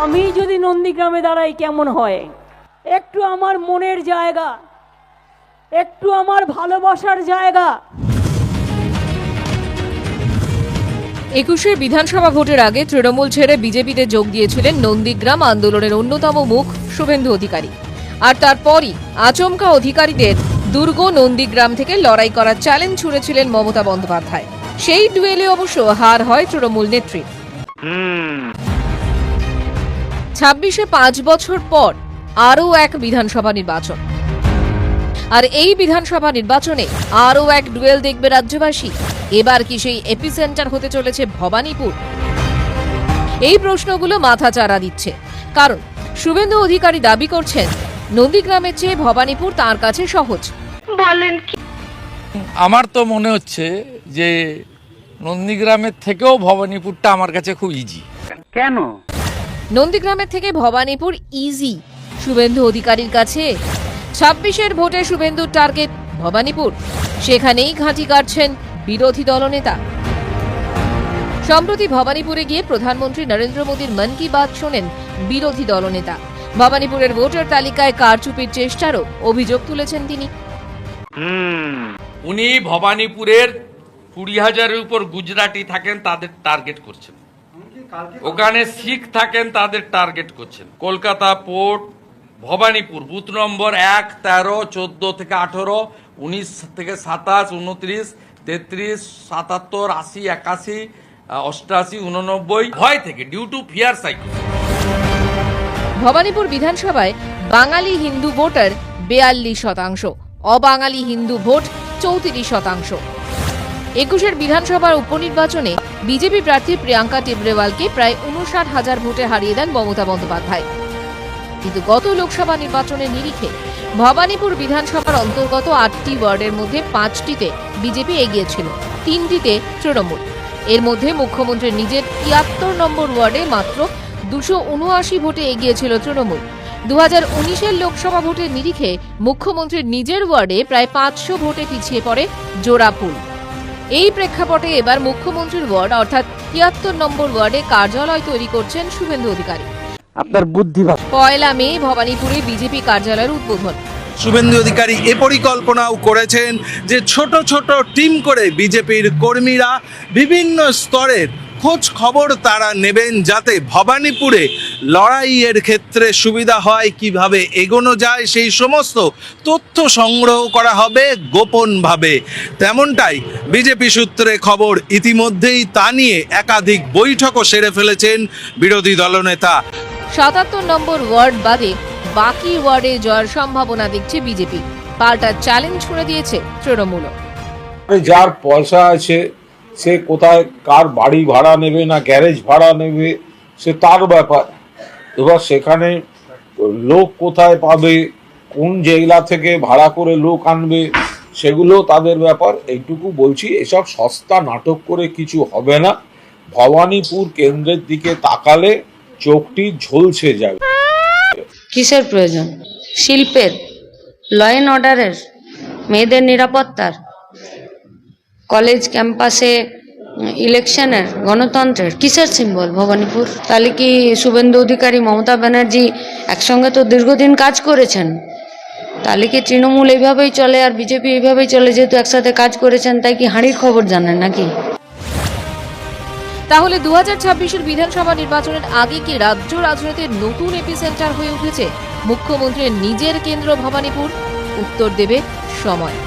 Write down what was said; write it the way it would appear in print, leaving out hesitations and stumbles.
আমি যদি নন্দীগ্রামে দাঁড়াই কেমন হয়? একটু আমার মনের জায়গা, একটু আমার ভালোবাসার জায়গা। 21শে বিধানসভা ভোটের আগে তৃণমূল ছেড়ে বিজেপিতে যোগ দিয়েছিলেন নন্দীগ্রাম আন্দোলনের অন্যতম মুখ শুভেন্দু অধিকারী। আর তারপরই আচমকা অধিকারীদের দুর্গ নন্দীগ্রাম থেকে লড়াই করার চ্যালেঞ্জ ছুড়েছিলেন মমতা বন্দ্যোপাধ্যায়। সেই ডুয়েলে অবশ্য হার হয় তৃণমূল নেত্রীর। 26-এ 5 বছর পর আরও এক বিধানসভা নির্বাচন, আর এই বিধানসভা নির্বাচনে আরও এক ডুয়েল দেখবে রাজ্যবাসী। এবার কি সেই এপিসেন্টার হতে চলেছে ভবানীপুর? এই প্রশ্নগুলো মাথা চাড়া দিচ্ছে, কারণ শুভেন্দু অধিকারী দাবি করছেন নন্দীগ্রামের চেয়ে ভবানীপুর তার কাছে সহজ। বলেন কি? আমার তো মনে হচ্ছে যে নন্দীগ্রামের থেকেও ভবানীপুরটা আমার কাছে খুব ইজি। কেন? নন্দীগ্রামের থেকে ভবানীপুর ইজি শুভেন্দু অধিকারীর কাছে। 26-এর ভোটে শুভেন্দুর টার্গেট ভবানীপুর, সেখানেই ঘাঁটি কাটছেন বিরোধী দলনেতা। সম্প্রতি ভবানীপুরে গিয়ে প্রধানমন্ত্রী নরেন্দ্র মোদীর মন কি বাত শোনেন বিরোধী দলনেতা। ভবানীপুরের ভোটার তালিকায় কারচুপির চেষ্টারও অভিযোগ তুলেছেন তিনি। উনি ভবানীপুরের 20,000-এর উপর গুজরাটি থাকেন, তাদের টার্গেট করছেন। ওখানে শিখ থাকেন, তাদের টার্গেট করছেন। Kolkata port, Bhabanipur booth number 1, 13, 14 থেকে 18, 19 থেকে 27, 29, 33, 77, 80, 81, 88, 89 ভয় থেকে, due to fear cycle. Bhabanipur বিধানসভায় বাঙালি হিন্দু ভোটার 42%, অবাঙালি হিন্দু ভোট 34%। 21-এর বিধানসভার উপনির্বাচনে বিজেপি প্রার্থী প্রিয়াঙ্কা টিবরেওয়ালকে প্রায় 59,000 ভোটে হারিয়ে দেন মমতা বন্দ্যোপাধ্যায়। কিন্তু গত লোকসভা নির্বাচনের নিরিখে ভবানীপুর বিধানসভার অন্তর্গত 8টি ওয়ার্ডের মধ্যে 5টিতে বিজেপি এগিয়ে ছিল, 3টিতে তৃণমূল। এর মধ্যে মুখ্যমন্ত্রীর নিজের 73 নম্বর ওয়ার্ডে মাত্র 279 ভোটে এগিয়ে ছিল তৃণমূল। 2019-এর লোকসভা ভোটের নিরিখে মুখ্যমন্ত্রীর নিজের ওয়ার্ডে প্রায় 500 ভোটে পিছিয়ে পড়ে জোড়াফুল। এই প্রেক্ষাপটে এবার মুখ্যমন্ত্রীর ওয়ার্ড অর্থাৎ 73 নম্বর ওয়ার্ডে কার্যালয় তৈরি করছেন শুভেন্দু অধিকারী। আপনার বুদ্ধি ভালো। 1 মে ভবানীপুরে বিজেপি কার্যালয়ের উদ্বোধন। শুভেন্দু অধিকারী এ পরিকল্পনাও করেছেন যে ছোট ছোট টিম করে বিজেপির কর্মীরা বিভিন্ন স্তরের খোঁজ খবর তারা নেবেন, যাতে ভবানীপুরে লড়াইয়ের ক্ষেত্রে সুবিধা হয়, কিভাবে এগোনো যায় সেই সমস্ত তথ্য সংগ্রহ করা হবে গোপনভাবে। তেমনটাই বিজেপি সূত্রে খবর। ইতিমধ্যেই তা নিয়ে একাধিক বৈঠকও সেরে ফেলেছেন বিরোধী দলনেতা। 77 নম্বর ওয়ার্ড বাদে বাকি ওয়ার্ডে জয়ের সম্ভাবনা দেখছে বিজেপি। পাল্টা চ্যালেঞ্জ ছুড়ে দিয়েছে তৃণমূল। যার পয়সা আছে সে কোথায় কার বাড়ি ভাড়া নেবে না গ্যারেজ ভাড়া নেবে সে তার ব্যাপার। এবার সেখানে লোক কোথায় পাবে, কোন জেলা থেকে ভাড়া করে লোক আনবে, সেগুলো তাদের ব্যাপার। এইটুকু বলছি, এসব সস্তা নাটক করে কিছু হবে না। ভবানীপুর কেন্দ্রের দিকে তাকালে চোখটি ঝলসে যাবে। কিসের প্রয়োজন? শিল্পের, ল অ্যান্ড অর্ডারের, মেয়েদের নিরাপত্তার, কলেজ ক্যাম্পাসে ইলেকশনের, গণতন্ত্রের? কিসের সিম্বল ভবানীপুর? তাহলে কি শুভেন্দু অধিকারী, মমতা ব্যানার্জি একসঙ্গে তো দীর্ঘদিন কাজ করেছেন, তাহলে কি তৃণমূল এইভাবেই চলে আর বিজেপি এইভাবেই চলে? যেহেতু একসাথে কাজ করেছেন তাই কি হাঁড়ির খবর জানেন নাকি? তাহলে 2026-এর বিধানসভা নির্বাচনের আগে কি রাজ্য রাজনীতির নতুন এপিসেন্টার হয়ে উঠেছে মুখ্যমন্ত্রীর নিজের কেন্দ্র ভবানীপুর? উত্তর দেবে সময়।